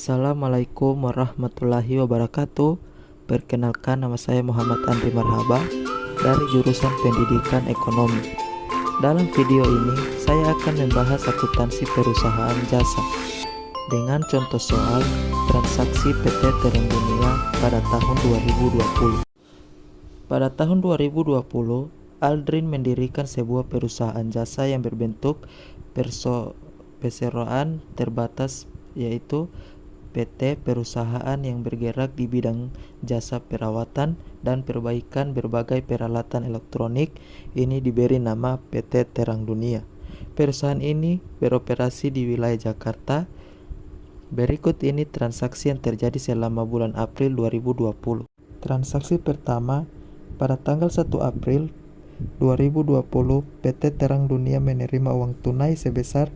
Assalamualaikum warahmatullahi wabarakatuh. Perkenalkan, nama saya Muhammad Andri Marhaba dari jurusan Pendidikan Ekonomi. Dalam video ini saya akan membahas akuntansi perusahaan jasa dengan contoh soal transaksi PT Terang Dunia pada tahun 2020. Pada tahun 2020, Aldrin mendirikan sebuah perusahaan jasa yang berbentuk perseroan terbatas, yaitu PT perusahaan yang bergerak di bidang jasa perawatan dan perbaikan berbagai peralatan elektronik. Ini diberi nama PT Terang Dunia. Perusahaan ini beroperasi di wilayah Jakarta. Berikut ini transaksi yang terjadi selama bulan April 2020. Transaksi pertama, pada tanggal 1 April 2020, PT Terang Dunia menerima uang tunai sebesar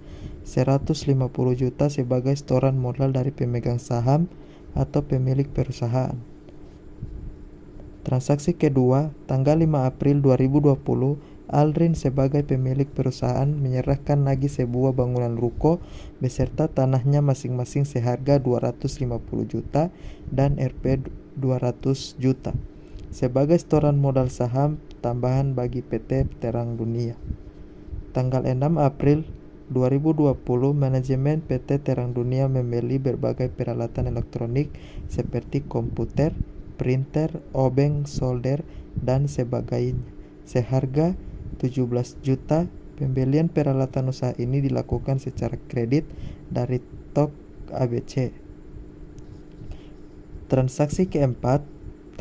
150 juta sebagai setoran modal dari pemegang saham atau pemilik perusahaan. Transaksi kedua, tanggal 5 April 2020, Aldrin sebagai pemilik perusahaan menyerahkan lagi sebuah bangunan ruko beserta tanahnya masing-masing seharga 250 juta dan Rp 200 juta sebagai setoran modal saham tambahan bagi PT Terang Dunia. Tanggal 6 April 2020, manajemen PT Terang Dunia membeli berbagai peralatan elektronik seperti komputer, printer, obeng, solder, dan sebagainya seharga 17 juta. Pembelian peralatan usaha ini dilakukan secara kredit dari Tok ABC. Transaksi keempat,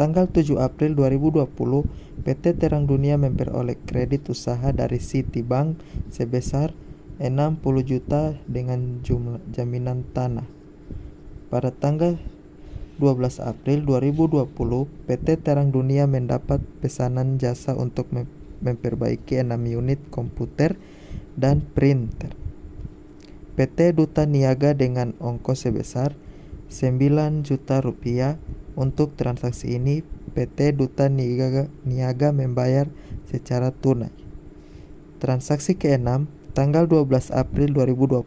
tanggal 7 April 2020, PT Terang Dunia memperoleh kredit usaha dari Citibank sebesar 60 juta dengan jaminan tanah. Pada tanggal 12 April 2020, PT Terang Dunia mendapat pesanan jasa untuk memperbaiki 6 unit komputer dan printer. PT Duta Niaga dengan ongkos sebesar 9 juta rupiah. Untuk transaksi ini, PT Duta Niaga membayar secara tunai. Transaksi keenam, tanggal 12 April 2020,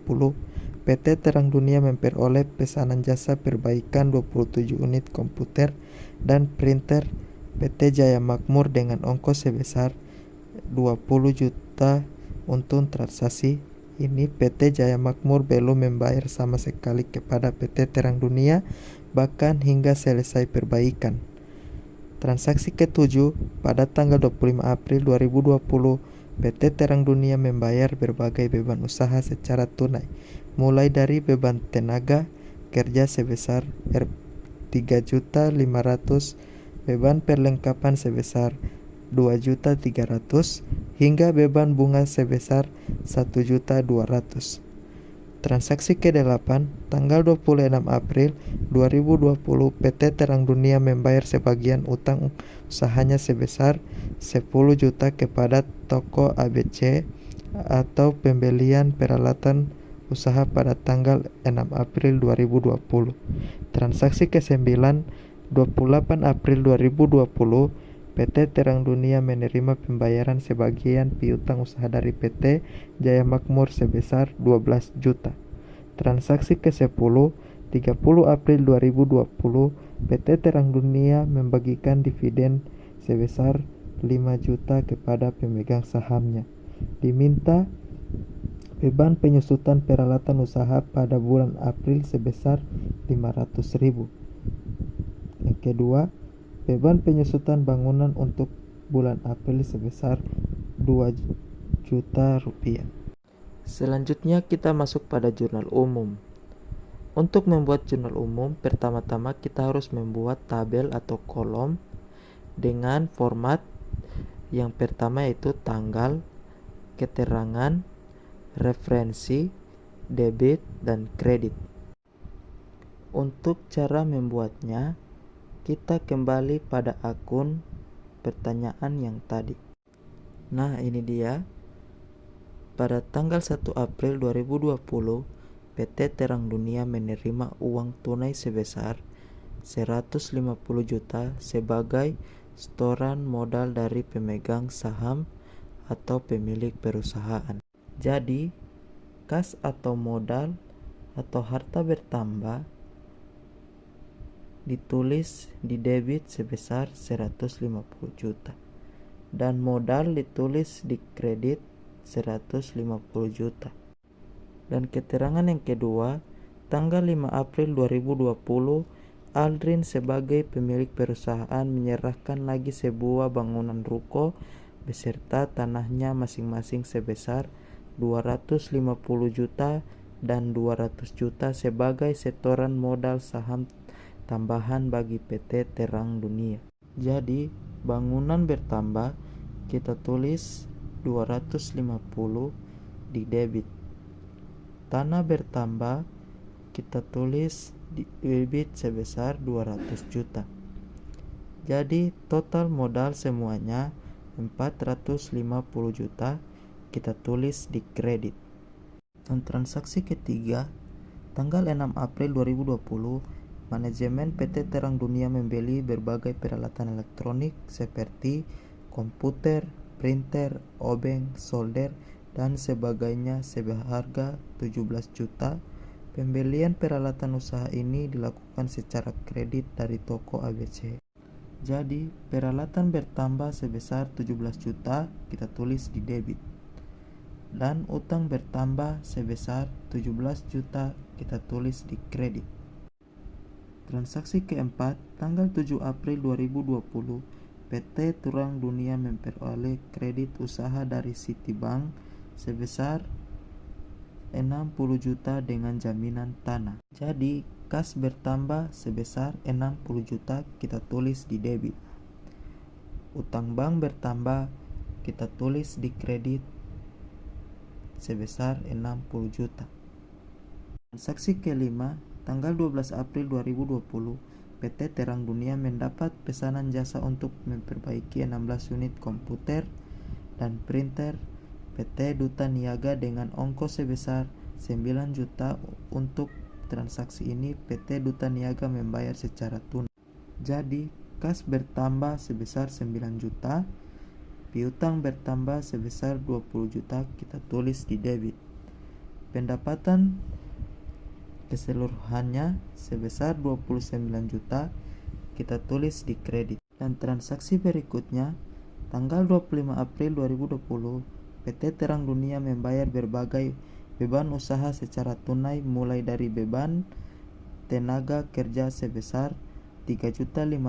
PT Terang Dunia memperoleh pesanan jasa perbaikan 27 unit komputer dan printer PT Jaya Makmur dengan ongkos sebesar 20 juta. Untuk transaksi ini, PT Jaya Makmur belum membayar sama sekali kepada PT Terang Dunia, bahkan hingga selesai perbaikan. Transaksi ketujuh, pada tanggal 25 April 2020, PT Terang Dunia membayar berbagai beban usaha secara tunai, mulai dari beban tenaga kerja sebesar Rp3.500.000, beban perlengkapan sebesar Rp2.300.000, hingga beban bunga sebesar Rp1.200.000. Transaksi ke-8, tanggal 26 April 2020, PT Terang Dunia membayar sebagian utang usahanya sebesar 10 juta kepada Toko ABC atau pembelian peralatan usaha pada tanggal 6 April 2020. Transaksi ke-9, 28 April 2020, PT Terang Dunia menerima pembayaran sebagian piutang usaha dari PT Jaya Makmur sebesar 12 juta. Transaksi ke-10, 30 April 2020, PT Terang Dunia membagikan dividen sebesar 5 juta kepada pemegang sahamnya. Diminta beban penyusutan peralatan usaha pada bulan April sebesar 500.000. Yang kedua, beban penyusutan bangunan untuk bulan April sebesar 2 juta rupiah. Selanjutnya kita masuk pada jurnal umum. Untuk membuat jurnal umum, pertama-tama kita harus membuat tabel atau kolom dengan format yang pertama, yaitu tanggal, keterangan, referensi, debit, dan kredit. Untuk cara membuatnya, kita kembali pada akun pertanyaan yang tadi. Nah, ini dia. Pada tanggal 1 April 2020, PT Terang Dunia menerima uang tunai sebesar 150 juta sebagai setoran modal dari pemegang saham atau pemilik perusahaan. Jadi, kas atau modal atau harta bertambah ditulis di debit sebesar 150 juta dan modal ditulis di kredit 150 juta. Dan keterangan yang kedua, tanggal 5 April 2020, Aldrin sebagai pemilik perusahaan menyerahkan lagi sebuah bangunan ruko beserta tanahnya masing-masing sebesar 250 juta dan 200 juta sebagai setoran modal saham tambahan bagi PT Terang Dunia. Jadi, bangunan bertambah, kita tulis 250 di debit. Tanah bertambah, kita tulis di debit sebesar 200 juta. Jadi total modal semuanya 450 juta, kita tulis di kredit. Dan transaksi ketiga, tanggal 6 April 2020, manajemen PT Terang Dunia membeli berbagai peralatan elektronik seperti komputer, printer, obeng, solder, dan sebagainya seharga 17 juta. Pembelian peralatan usaha ini dilakukan secara kredit dari toko ABC. Jadi, peralatan bertambah sebesar 17 juta, kita tulis di debit. Dan utang bertambah sebesar 17 juta, kita tulis di kredit. Transaksi keempat, tanggal 7 April 2020, PT Terang Dunia memperoleh kredit usaha dari Citibank sebesar 60 juta dengan jaminan tanah. Jadi, kas bertambah sebesar 60 juta, kita tulis di debit. Utang bank bertambah, kita tulis di kredit sebesar 60 juta. Transaksi kelima, tanggal 12 April 2020, PT Terang Dunia mendapat pesanan jasa untuk memperbaiki 16 unit komputer dan printer PT Duta Niaga dengan ongkos sebesar 9 juta. Untuk transaksi ini PT Duta Niaga membayar secara tunai. Jadi, kas bertambah sebesar 9 juta, piutang bertambah sebesar 20 juta, kita tulis di debit. Pendapatan keseluruhannya sebesar 29 juta, kita tulis di kredit. Dan transaksi berikutnya, tanggal 25 April 2020, PT Terang Dunia membayar berbagai beban usaha secara tunai mulai dari beban tenaga kerja sebesar 3.500.000,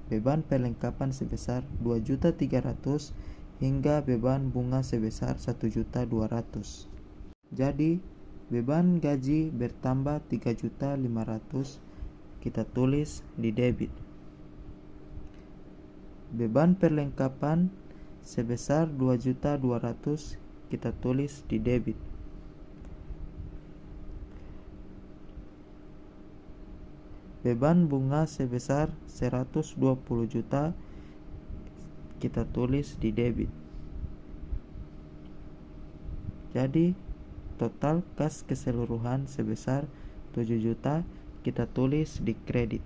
beban perlengkapan sebesar 2.300.000 hingga beban bunga sebesar 1.200.000. Jadi, beban gaji bertambah 3.500.000, kita tulis di debit. Beban perlengkapan sebesar 2.200.000, kita tulis di debit. Beban bunga sebesar 120 juta, kita tulis di debit. Jadi total kas keseluruhan sebesar 7 juta, kita tulis di kredit.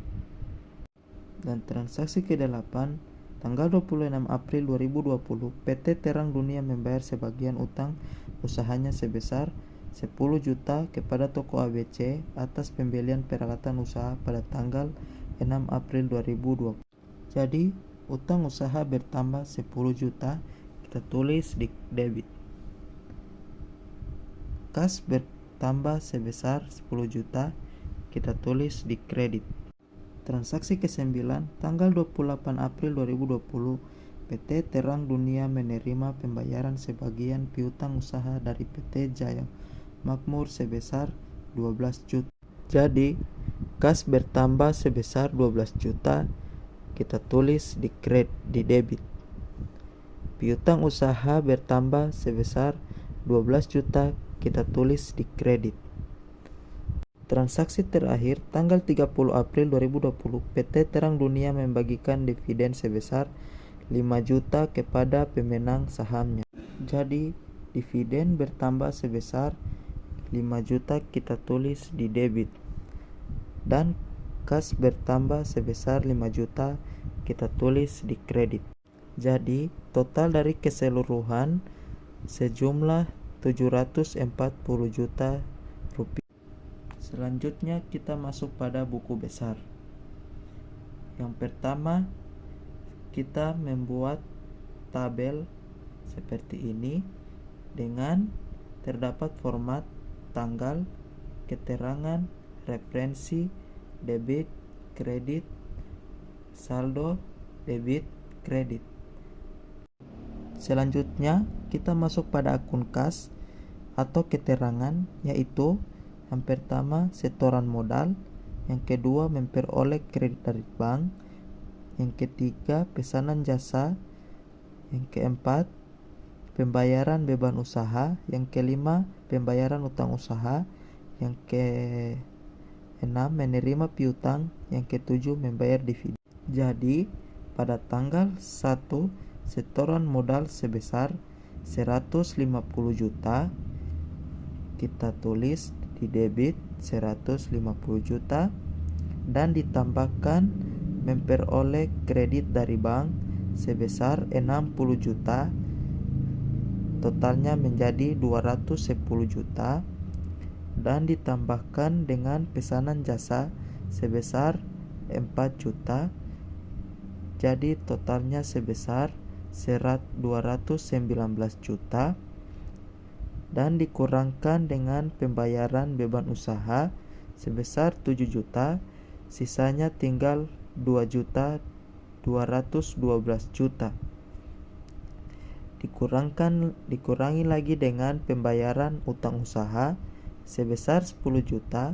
Dan transaksi ke-8, tanggal 26 April 2020, PT Terang Dunia membayar sebagian utang usahanya sebesar 10 juta kepada toko ABC atas pembelian peralatan usaha pada tanggal 6 April 2020. Jadi, utang usaha bertambah 10 juta, kita tulis di debit. Kas bertambah sebesar 10 juta, kita tulis di kredit. Transaksi ke-9, tanggal 28 April 2020, PT Terang Dunia menerima pembayaran sebagian piutang usaha dari PT Jaya Makmur sebesar 12 juta. Jadi, kas bertambah sebesar 12 juta, kita tulis di debit. Piutang usaha bertambah sebesar 12 juta, kita tulis di kredit. Transaksi terakhir, tanggal 30 April 2020, PT Terang Dunia membagikan dividen sebesar 5 juta kepada pemenang sahamnya. Jadi, dividen bertambah sebesar 5 juta, kita tulis di debit. Dan kas bertambah sebesar 5 juta, kita tulis di kredit. Jadi, total dari keseluruhan sejumlah 740 juta rupiah. Selanjutnya kita masuk pada buku besar. Yang pertama, kita membuat tabel seperti ini dengan terdapat format tanggal, keterangan, referensi, debit, kredit, saldo, debit, kredit. Selanjutnya, kita masuk pada akun kas atau keterangan, yaitu yang pertama setoran modal, yang kedua memperoleh kredit dari bank, yang ketiga pesanan jasa, yang keempat pembayaran beban usaha, yang kelima pembayaran utang usaha, yang keenam menerima piutang, yang ketujuh membayar dividen. Jadi pada tanggal 1 setoran modal sebesar 150 juta, kita tulis di debit 150 juta dan ditambahkan memperoleh kredit dari bank sebesar 60 juta, totalnya menjadi 210 juta, dan ditambahkan dengan pesanan jasa sebesar 4 juta, jadi totalnya sebesar 219 juta, dan dikurangkan dengan pembayaran beban usaha sebesar 7 juta, sisanya tinggal 2.212 juta. Dikurangi lagi dengan pembayaran utang usaha sebesar 10 juta,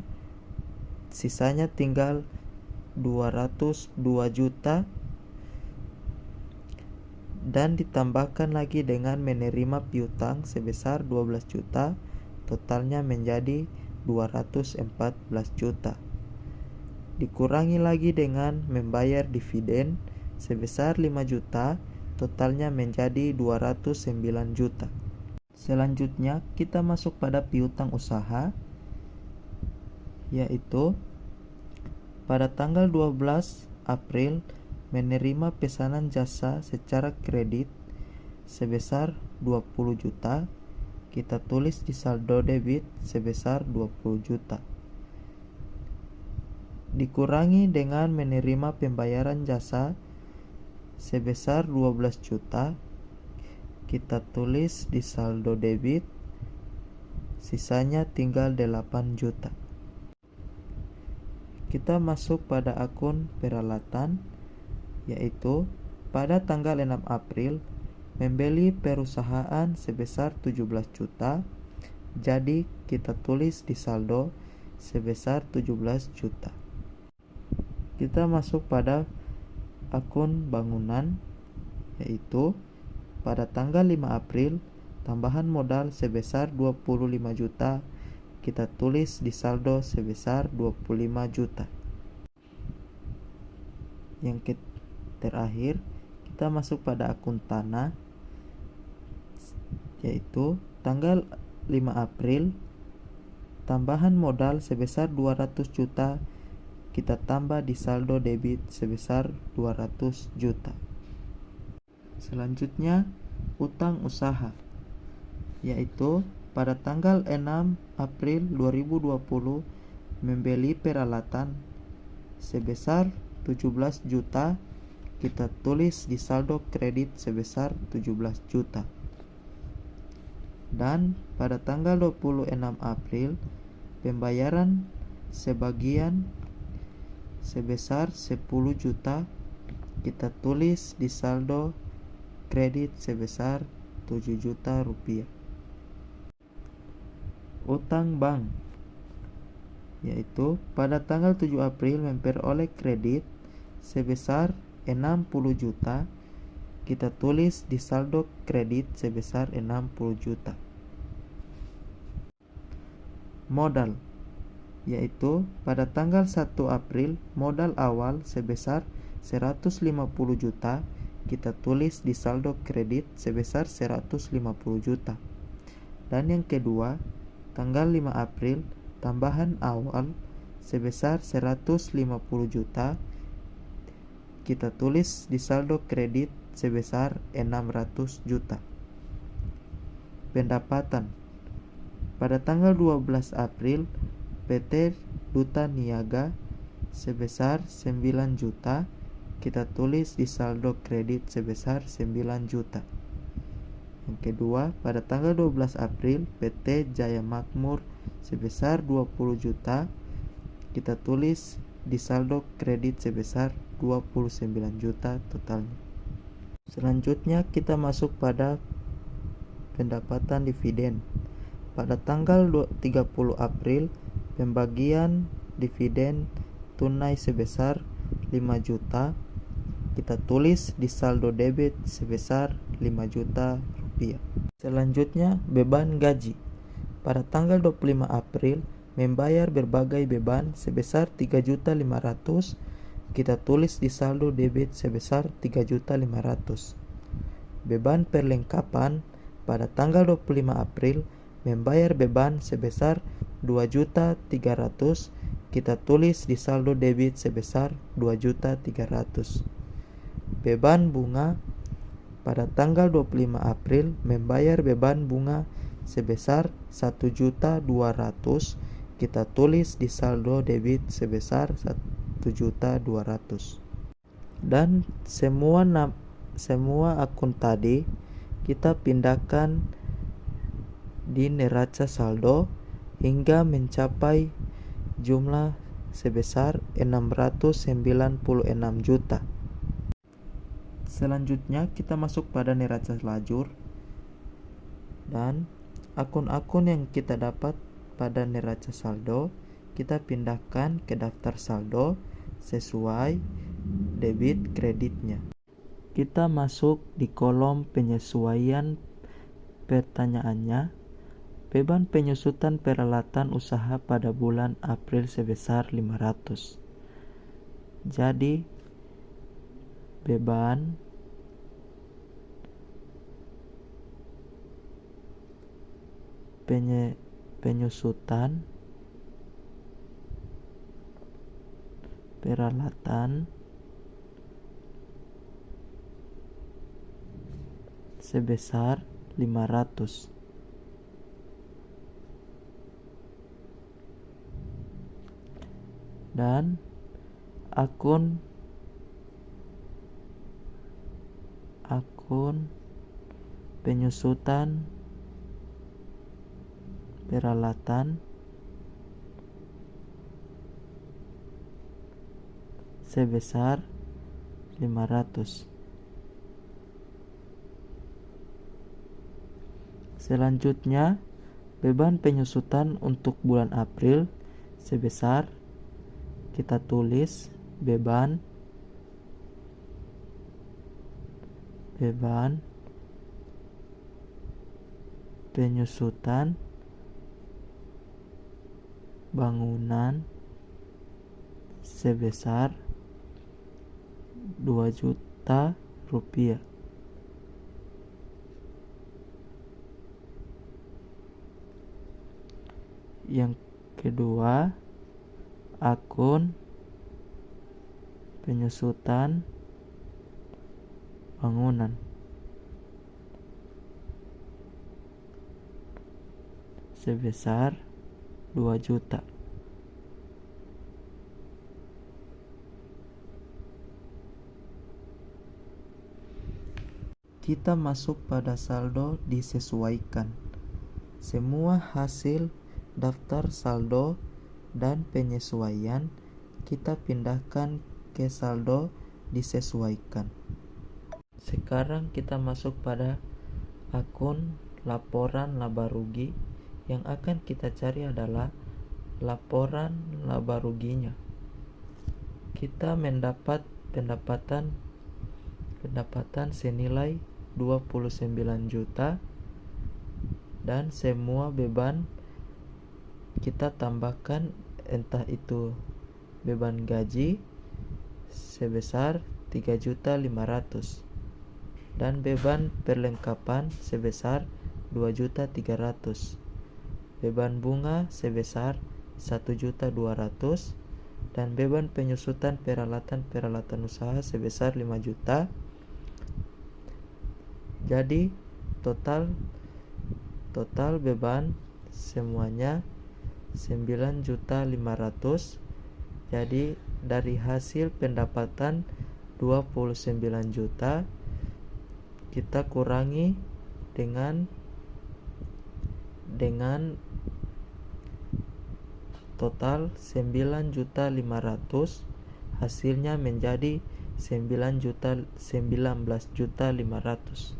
sisanya tinggal 202 juta, dan ditambahkan lagi dengan menerima piutang sebesar 12 juta, totalnya menjadi 214 juta. Dikurangi lagi dengan membayar dividen sebesar 5 juta, totalnya menjadi 209 juta. Selanjutnya kita masuk pada piutang usaha, yaitu pada tanggal 12 April menerima pesanan jasa secara kredit sebesar 20 juta, kita tulis di saldo debit sebesar 20 juta. Dikurangi dengan menerima pembayaran jasa sebesar 12 juta, kita tulis di saldo debit, sisanya tinggal 8 juta. Kita masuk pada akun peralatan, yaitu pada tanggal 6 April membeli perusahaan sebesar 17 juta, jadi kita tulis di saldo sebesar 17 juta. Kita masuk pada akun bangunan, yaitu pada tanggal 5 April tambahan modal sebesar 25 juta, kita tulis di saldo sebesar 25 juta. Yang terakhir, kita masuk pada akun tanah, yaitu tanggal 5 April tambahan modal sebesar 200 juta, kita tambah di saldo debit sebesar 200 juta. Selanjutnya utang usaha, yaitu pada tanggal 6 April 2020 membeli peralatan sebesar 17 juta, kita tulis di saldo kredit sebesar 17 juta. Dan pada tanggal 26 April pembayaran sebagian sebesar 10 juta, kita tulis di saldo kredit sebesar 7 juta rupiah. Utang bank, yaitu pada tanggal 7 April memperoleh kredit sebesar 60 juta, kita tulis di saldo kredit sebesar 60 juta. Modal, yaitu pada tanggal 1 April modal awal sebesar 150 juta, kita tulis di saldo kredit sebesar 150 juta. Dan yang kedua, tanggal 5 April tambahan awal sebesar 150 juta, kita tulis di saldo kredit sebesar 600 juta. Pendapatan, pada tanggal 12 April PT Duta Niaga sebesar 9 juta, kita tulis di saldo kredit sebesar 9 juta. Yang kedua, pada tanggal 12 April PT Jaya Makmur sebesar 20 juta, kita tulis di saldo kredit sebesar 29 juta totalnya. Selanjutnya kita masuk pada pendapatan dividen. Pada tanggal 30 April, pembagian dividen tunai sebesar 5 juta. Kita tulis di saldo debit sebesar 5 juta rupiah. Selanjutnya, beban gaji. Pada tanggal 25 April, membayar berbagai beban sebesar 3.500.000. Kita tulis di saldo debit sebesar 3.500.000. Beban perlengkapan pada tanggal 25 April membayar beban sebesar 2.300.000. Kita tulis di saldo debit sebesar 2.300.000. Beban bunga pada tanggal 25 April membayar beban bunga sebesar 1.200.000. Kita tulis di saldo debit sebesar 1.200.000. Dan semua akun tadi kita pindahkan di neraca saldo hingga mencapai jumlah sebesar 696 juta. Selanjutnya kita masuk pada neraca lajur, dan akun-akun yang kita dapat pada neraca saldo kita pindahkan ke daftar saldo sesuai debit kreditnya. Kita masuk di kolom penyesuaian. Pertanyaannya, beban penyusutan peralatan usaha pada bulan April sebesar 500. Jadi, beban penyusutan peralatan sebesar 500. Dan akun penyusutan peralatan sebesar 500. Selanjutnya, beban penyusutan untuk bulan April sebesar, kita tulis beban penyusutan bangunan sebesar 2 juta rupiah. Yang kedua, akun penyusutan bangunan sebesar 2 juta. Kita masuk pada saldo disesuaikan. Semua hasil daftar saldo dan penyesuaian kita pindahkan ke saldo disesuaikan. Sekarang kita masuk pada akun laporan laba rugi. Yang akan kita cari adalah laporan laba ruginya. Kita mendapat pendapatan senilai 29 juta, dan semua beban kita tambahkan, entah itu beban gaji sebesar 3.500.000 dan beban perlengkapan sebesar 2.300.000, beban bunga sebesar 1.200.000, dan beban penyusutan peralatan usaha sebesar 5 juta. Jadi total beban semuanya 9.500.000. Jadi dari hasil pendapatan 29 juta kita kurangi dengan total 9.500.000, hasilnya menjadi 19.500.000.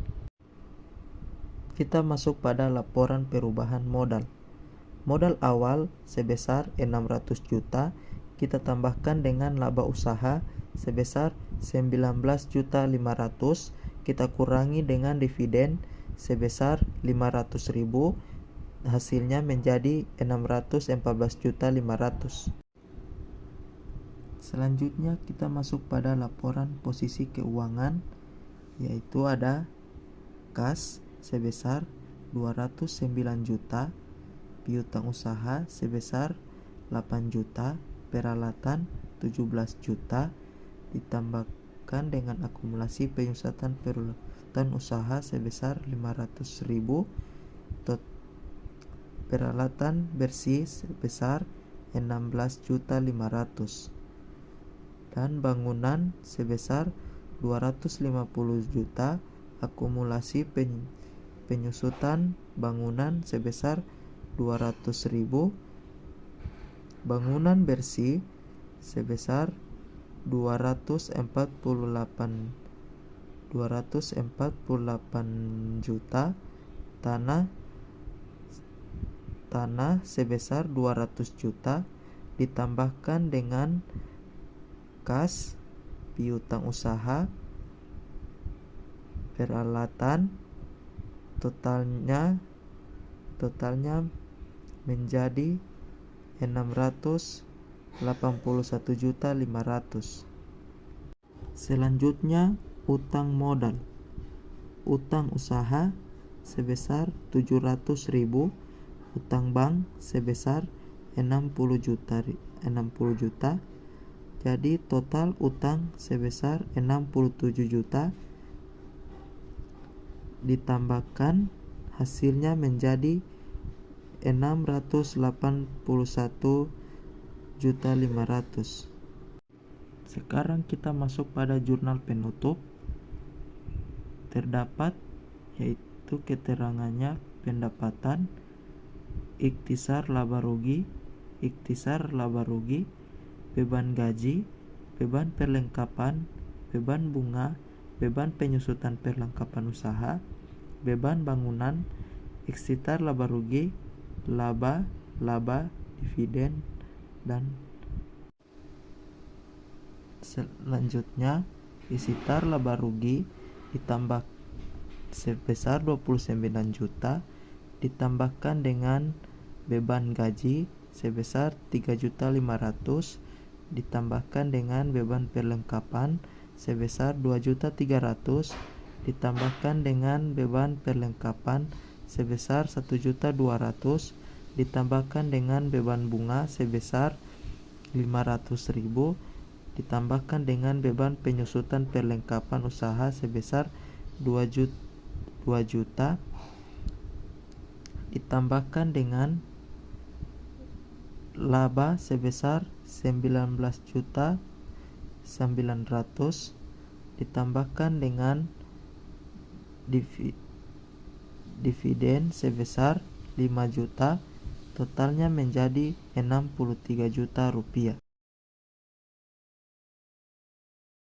Kita masuk pada laporan perubahan modal. Modal awal sebesar 600 juta kita tambahkan dengan laba usaha sebesar 19.500.000, kita kurangi dengan dividen sebesar 500.000, hasilnya menjadi 614.500.000. Selanjutnya kita masuk pada laporan posisi keuangan, yaitu ada kas sebesar 209 juta, piutang usaha sebesar 8 juta, peralatan 17 juta, ditambahkan dengan akumulasi penyusutan peralatan usaha sebesar 500.000, peralatan bersih sebesar 16.500.000, dan bangunan sebesar 250 juta, akumulasi penyusutan bangunan sebesar 200.000, bangunan bersih sebesar 248 juta, tanah sebesar 200 juta, ditambahkan dengan kas, piutang usaha, peralatan, totalnya menjadi 681.500.000. Selanjutnya utang modal. Utang usaha sebesar 700.000, utang bank sebesar 60 juta. Jadi total utang sebesar 67 juta, ditambahkan hasilnya menjadi 681.500.000. Sekarang kita masuk pada jurnal penutup. Terdapat yaitu keterangannya pendapatan, ikhtisar laba rugi, beban gaji, beban perlengkapan, beban bunga, beban penyusutan perlengkapan usaha, beban bangunan, ikhtisar laba rugi, laba, dividen, dan selanjutnya ikhtisar laba rugi ditambah sebesar 29 juta, ditambahkan dengan beban gaji sebesar 3.500.000, ditambahkan dengan beban perlengkapan sebesar 2.300.000, ditambahkan dengan beban perlengkapan sebesar 1.200.000, ditambahkan dengan beban bunga sebesar 500.000, ditambahkan dengan beban penyusutan perlengkapan usaha sebesar 2 juta, ditambahkan dengan laba sebesar 19.900.000, ditambahkan dengan dividen sebesar 5 juta, totalnya menjadi 63 juta rupiah.